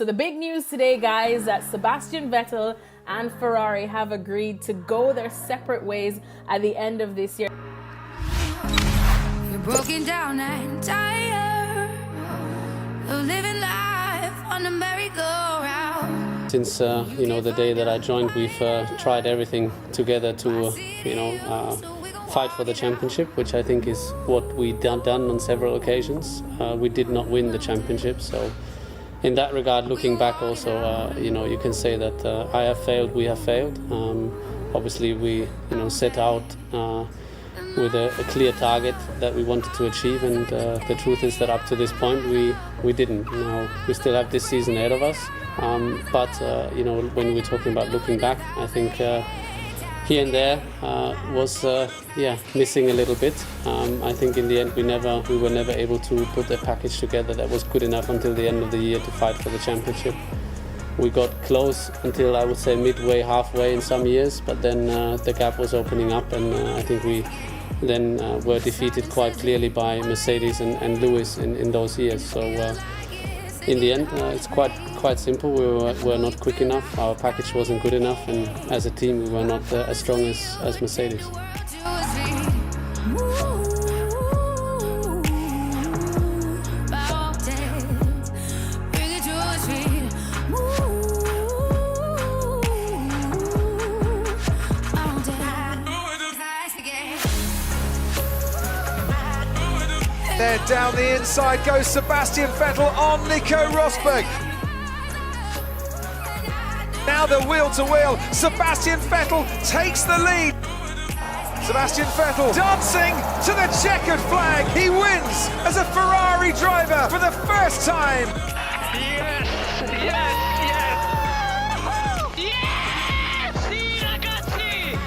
So the big news today, guys, that Sebastian Vettel and Ferrari have agreed to go their separate ways at the end of this year. You're broken down and tired of living life on the merry-go-round. Since the day that I joined, we've tried everything together to fight for the championship, which I think is what we've done on several occasions. We did not win the championship, so in that regard, looking back also, you can say that I have failed, we have failed. Obviously, we set out with a clear target that we wanted to achieve, and the truth is that up to this point we didn't. Now we still have this season ahead of us, but when we're talking about looking back, I think here and there was missing a little bit. I think in the end we were never able to put a package together that was good enough until the end of the year to fight for the championship. We got close until, I would say, midway, halfway in some years, but then the gap was opening up, and I think we then were defeated quite clearly by Mercedes and Lewis in those years. So in the end, it's quite simple. We were not quick enough, our package wasn't good enough, and as a team we were not as strong as Mercedes. There, down the inside goes Sebastian Vettel on Nico Rosberg. Now the wheel-to-wheel, Sebastian Vettel takes the lead. Sebastian Vettel dancing to the checkered flag. He wins as a Ferrari driver for the first time. Yes, yes, yes! Yes, sì, ragazzi!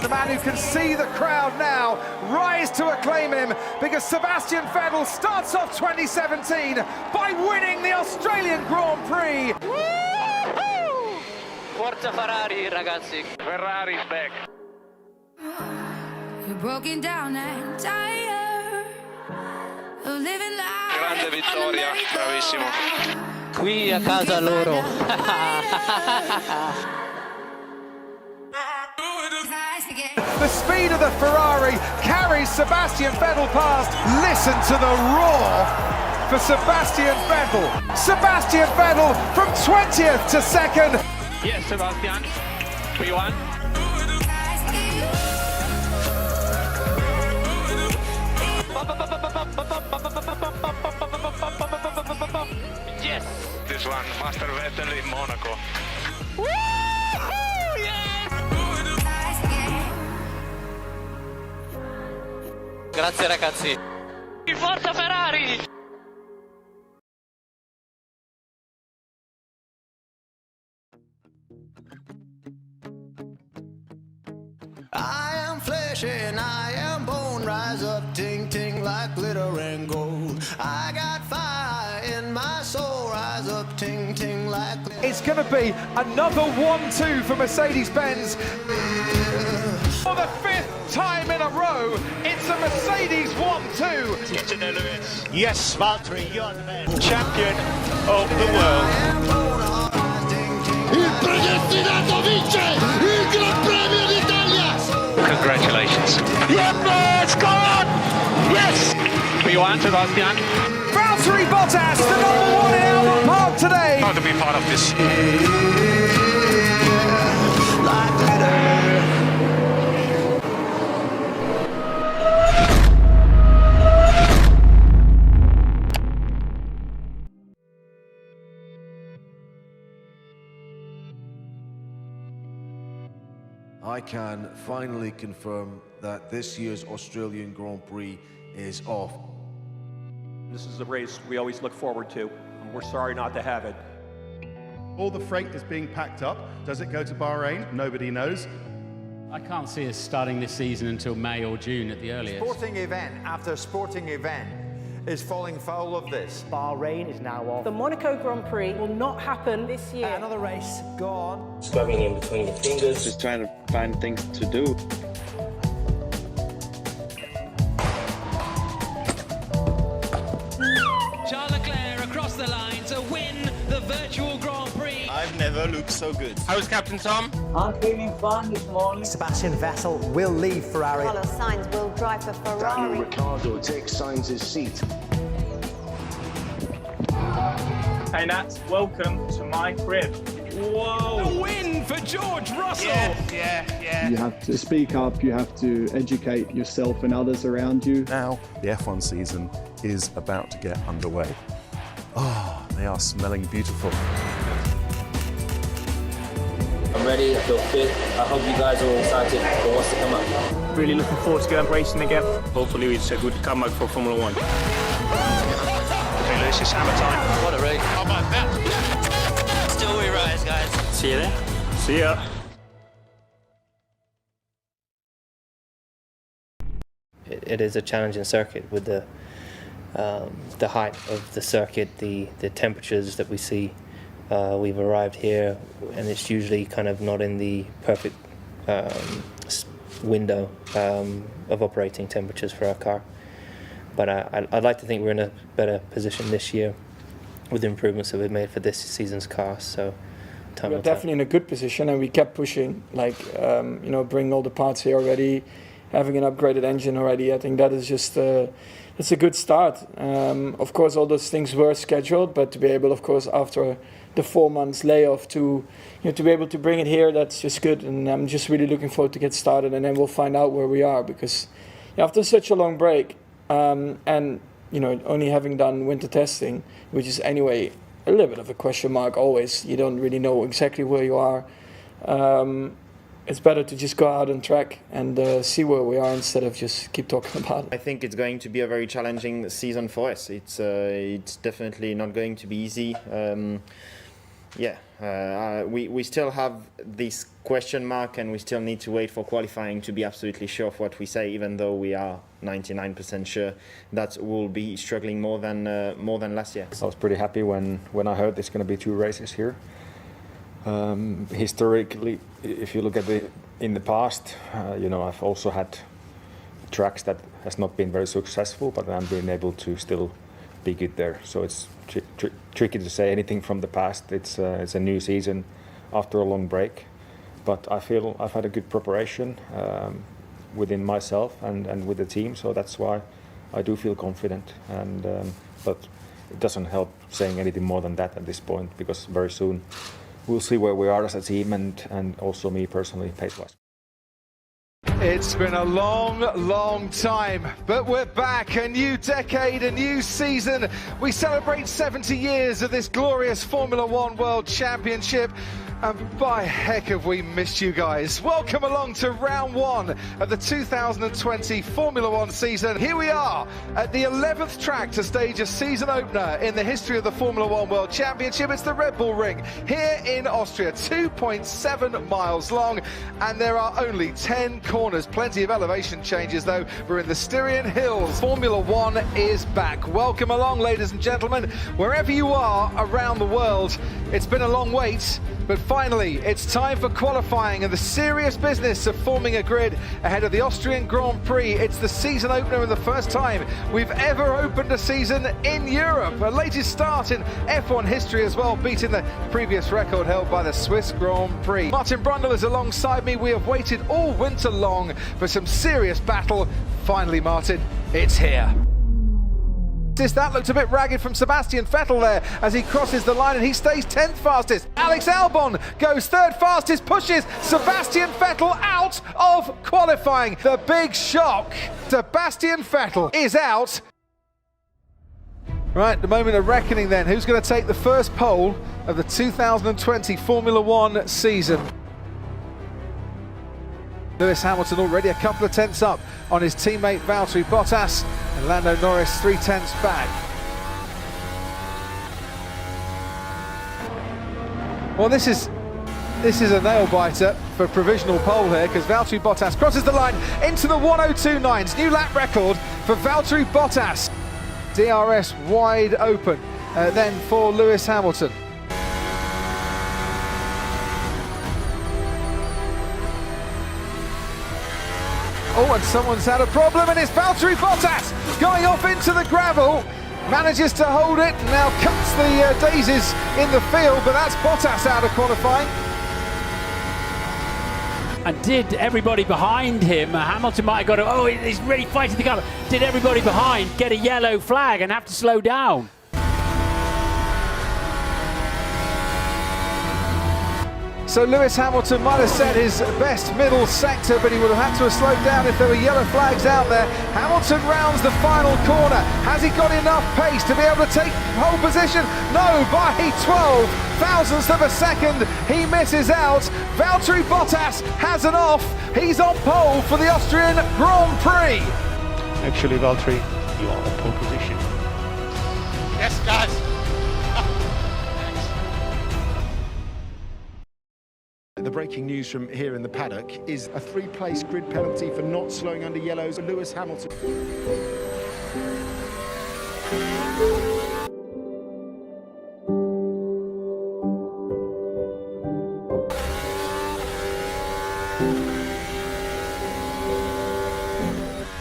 The man who can see the crowd now rise to acclaim him, because Sebastian Vettel starts off 2017 by winning the Australian Grand Prix. Woo-hoo! Forza Ferrari, ragazzi. Ferrari's back. You're broken down and tired of living life. Grande vittoria, bravissimo. Qui a casa loro. The speed of the Ferrari carries Sebastian Vettel past. Listen to the roar for Sebastian Vettel. Sebastian Vettel from 20th to 2nd. Yes, Sebastian. P1. Yes. This one, Master Vettel in Monaco. Woo-hoo! Yes! Grazie ragazzi. Forza Ferrari! I am flesh and I am bone, rise up, ting ting like glitter and gold. I got fire in my soul, rise up, ting ting like glitter. It's going to be another 1-2 for Mercedes-Benz. For the 5th time in a row, it's a Mercedes 1-2. Get in there, Lewis. Yes, Valtteri, you're the man. Champion of the world. Il predestinato vince il Gran Premio d'Italia. Congratulations. Yes, come on! Yes! P1, Sebastian. Valtteri Bottas, the #1 in Albert Park today. Proud to be part of this. Like glitter. I can finally confirm that this year's Australian Grand Prix is off. This is a race we always look forward to, and we're sorry not to have it. All the freight is being packed up. Does it go to Bahrain? Nobody knows. I can't see us starting this season until May or June at the earliest. Sporting event after sporting event is falling foul of this. Bahrain is now off. The Monaco Grand Prix will not happen this year. Another race gone. Scrubbing in between the fingers. Just trying to find things to do. Charles Leclerc across the line to win the virtual never looked so good. How's Captain Tom? I'm feeling fine this morning. Sebastian Vettel will leave Ferrari. Carlos Sainz will drive for Ferrari. Daniel Ricciardo takes Sainz's seat. Hey Nats, welcome to my crib. Whoa! A win for George Russell! Yeah. You have to speak up, you have to educate yourself and others around you. Now, the F1 season is about to get underway. Oh, they are smelling beautiful. I'm ready, I feel fit. I hope you guys are all excited for what's to come up. Really looking forward to going racing again. Hopefully it's a good comeback for Formula 1. Okay, Lewis, it's hammer time. What a race. How about that? Still we rise, guys. See you there. See ya. It is a challenging circuit with the height of the circuit, the temperatures that we see. We've arrived here, and it's usually kind of not in the perfect window of operating temperatures for our car. But I'd like to think we're in a better position this year with the improvements that we've made for this season's car. So we're definitely in a good position, and we kept pushing, bring all the parts here already, having an upgraded engine already. I think that is just it's a good start. Of course, all those things were scheduled, but to be able, of course, after the 4 months layoff to be able to bring it here, that's just good. And I'm just really looking forward to get started, and then we'll find out where we are, because after such a long break and only having done winter testing, which is anyway a little bit of a question mark always, you don't really know exactly where you are. It's better to just go out on track and see where we are instead of just keep talking about it. I think it's going to be a very challenging season for us. It's definitely not going to be easy. We still have this question mark, and we still need to wait for qualifying to be absolutely sure of what we say, even though we are 99% sure that we'll be struggling more than last year. I was pretty happy when I heard there's going to be 2 races here. Historically, if you look at in the past, I've also had tracks that has not been very successful, but I'm being able to still be good there. So it's tricky to say anything from the past. It's a new season after a long break, but I feel I've had a good preparation within myself and with the team. So that's why I do feel confident. But it doesn't help saying anything more than that at this point, because very soon we'll see where we are as a team and also me personally, pace-wise. It's been a long time, but we're back. A new decade, a new season. We celebrate 70 years of this glorious Formula 1 World Championship. And by heck have we missed you guys. Welcome along to round 1 of the 2020 Formula 1 season. Here we are at the 11th track to stage a season opener in the history of the Formula 1 World Championship. It's the Redbull Ring here in Austria, 2.7 miles long, and there are only 10 corners. Plenty of elevation changes though. We're in the Styrian Hills. Formula 1 is back. Welcome along, ladies and gentlemen, wherever you are around the world. It's been a long wait, but finally, it's time for qualifying and the serious business of forming a grid ahead of the Austrian Grand Prix. It's the season opener and the first time we've ever opened a season in Europe. A latest start in F1 history as well, beating the previous record held by the Swiss Grand Prix. Martin Brundle is alongside me. We have waited all winter long for some serious battle. Finally, Martin, it's here. That looked a bit ragged from Sebastian Vettel there as he crosses the line, and he stays 10th fastest. Alex Albon goes 3rd fastest, pushes Sebastian Vettel out of qualifying. The big shock. Sebastian Vettel is out. Right, the moment of reckoning then. Who's going to take the first pole of the 2020 Formula 1 season? Lewis Hamilton already a couple of tenths up on his teammate Valtteri Bottas, and Lando Norris 3 tenths back. Well, this is a nail-biter for provisional pole here, because Valtteri Bottas crosses the line into the 1:02.9s. New lap record for Valtteri Bottas. DRS wide open then for Lewis Hamilton. Oh, and someone's had a problem, and it's Valtteri Bottas going off into the gravel. manages to hold it, now cuts the daisies in the field, but that's Bottas out of qualifying. And did everybody behind him, Hamilton might have got to, oh, he's really fighting the cover. Did everybody behind get a yellow flag and have to slow down? So Lewis Hamilton might have set his best middle sector, but he would have had to have slowed down if there were yellow flags out there. Hamilton rounds the final corner. Has he got enough pace to be able to take pole position? No, by 12 thousandths of a second, he misses out. Valtteri Bottas has an off. He's on pole for the Austrian Grand Prix. Actually, Valtteri, you are on pole position. Yes, guys. The breaking news from here in the paddock is a 3-place grid penalty for not slowing under yellows for Lewis Hamilton.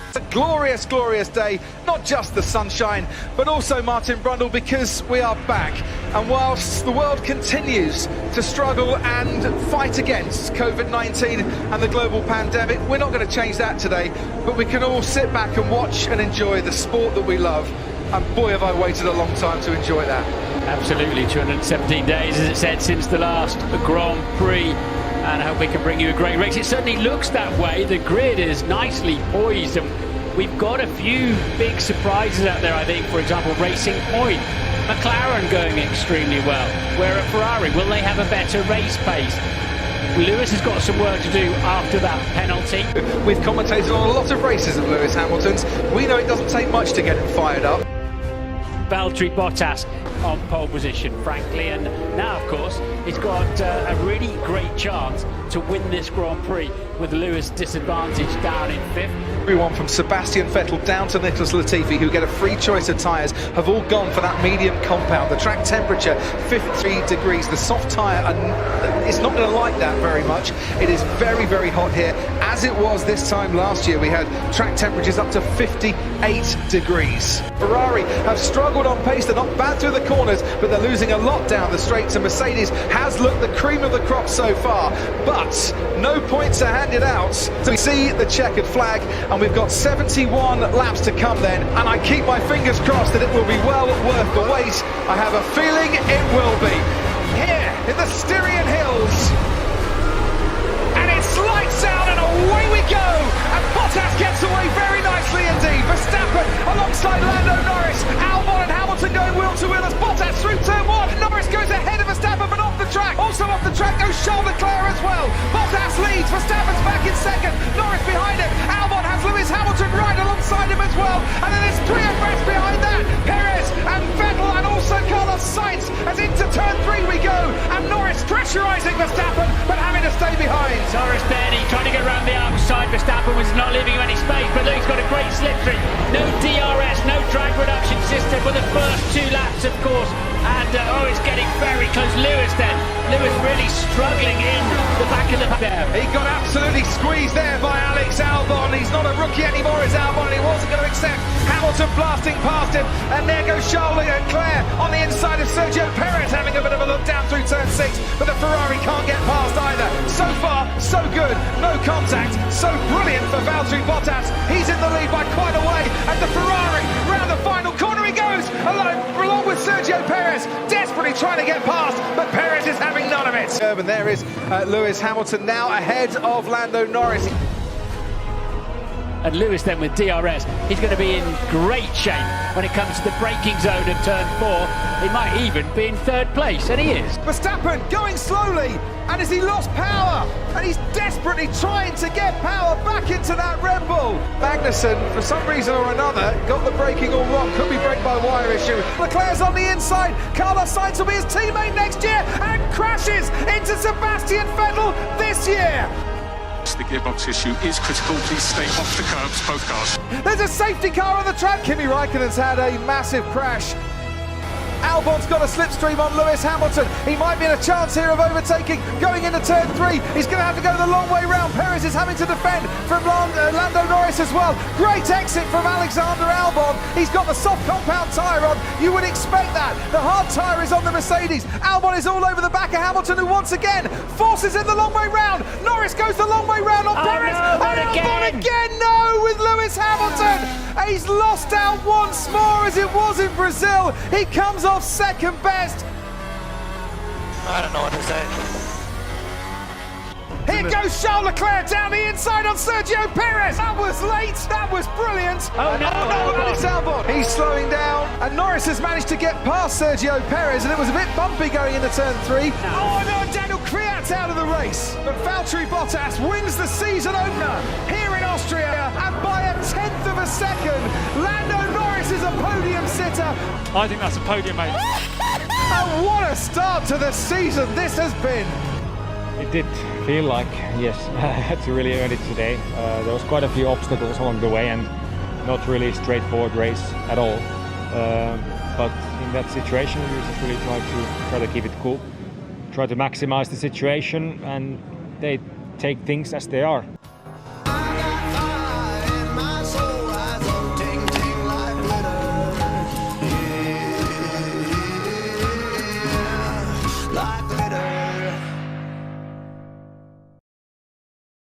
It's a glorious, glorious day, not just the sunshine, but also Martin Brundle, because we are back. And whilst the world continues to struggle and fight against COVID-19 and the global pandemic, we're not going to change that today, but we can all sit back and watch and enjoy the sport that we love. And boy, have I waited a long time to enjoy that. Absolutely, 217 days, as it said, since the last Grand Prix. And I hope we can bring you a great race. It certainly looks that way. The grid is nicely poised, and we've got a few big surprises out there, I think. For example, Racing Point, McLaren going extremely well. Where at Ferrari, will they have a better race pace? Lewis has got some work to do after that penalty. We've commentated on a lot of races of Lewis Hamilton's. We know it doesn't take much to get him fired up. Valtteri Bottas on pole position, frankly, and now, of course, he's got a really great chance to win this Grand Prix with Lewis disadvantaged down in 5th. Everyone from Sebastian Vettel down to Nicholas Latifi, who get a free choice of tyres, have all gone for that medium compound. The track temperature, 53 degrees. The soft tyre, it's not going to like that very much. It is very, very hot here, as it was this time last year. We had track temperatures up to 58 degrees. Ferrari have struggled on pace. They're not bad through the corners, but they're losing a lot down the straights, and Mercedes has looked the cream of the crop so far, but no points are handed out. So we see the checkered flag, and we've got 71 laps to come then, and I keep my fingers crossed that it will be well worth the wait. I have a feeling it will be. Here in the Styrian Hills, and it's lights out and away we go, and Bottas gets away very nicely indeed. Verstappen alongside Lando Norris, Albon and Hamilton going wheel to wheel as Bottas through turn 1. Norris goes ahead of Verstappen, but off the track. Also off the track goes Charles Leclerc as well. Bottas leads, Verstappen's back in second, Norris behind him. Albon has Lewis Hamilton right alongside him as well, and then there's 3 abreast behind that. Perez and Vettel and also Carlos Sainz, as into turn 3 we go, and Norris pressurising Verstappen but having to stay behind. Norris steady, trying to get around the outside. Verstappen was not leaving him any space, but look, he's got a great slipstream. No DRS, no drag reduction system for the first 2 laps, of course. And it's getting very close. Lewis really struggling in the back of the pack. He got absolutely squeezed there by Alex Albon. He's not a rookie anymore, is Albon. He wasn't going to accept Hamilton blasting past him. And there goes Charles Leclerc on the inside of Sergio Perez, having a bit of a look down through turn 6. But the Ferrari can't get past either. So far, so good. No contact. So brilliant for Valtteri Bottas. He's in the lead by quite a way. And the Ferrari, round the final corner he goes, along with Sergio Perez, desperately trying to get past, but Perez is having none of it. And there is Lewis Hamilton now ahead of Lando Norris. And Lewis then with DRS, he's going to be in great shape when it comes to the braking zone of turn 4. He might even be in 3rd place, and he is. Verstappen going slowly, and has he lost power? And he's desperately trying to get power back into that Red Bull. Magnussen, for some reason or another, got the braking all wrong. Could be brake by wire issue. Leclerc's on the inside. Carlos Sainz will be his teammate next year and crashes into Sebastian Vettel this year. The gearbox issue is critical. Please stay off the curbs, both cars. There's a safety car on the track. Kimi Raikkonen's had a massive crash. Albon's got a slipstream on Lewis Hamilton. He might be in a chance here of overtaking. Going into turn 3, he's going to have to go the long way round. Perez is having to defend from Lando Norris as well. Great exit from Alexander Albon. He's got the soft compound tyre on. You would expect that. The hard tyre is on the Mercedes. Albon is all over the back of Hamilton, who once again forces in the long way round. Norris goes the long way round on Perez. No, not Albon again, no, with Lewis Hamilton. He's lost out once more, as it was in Brazil. He comes off second best. I don't know what to say. Here goes Charles Leclerc down the inside on Sergio Perez. That was late. That was brilliant. Oh no, Alex Albon. He's slowing down, and Norris has managed to get past Sergio Perez, and it was a bit bumpy going into turn 3. Oh no, Daniel Kvyat's out of the race. But Valtteri Bottas wins the season opener here in Austria, and by a 1/10 of a second, Lando Norris is a podium sitter. I think that's a podium, mate. And what a start to the season this has been. It did feel like, yes, I had to really earn it today. There was quite a few obstacles along the way and not really a straightforward race at all. But in that situation, you just really try to keep it cool, try to maximize the situation, and they take things as they are. Like glitter.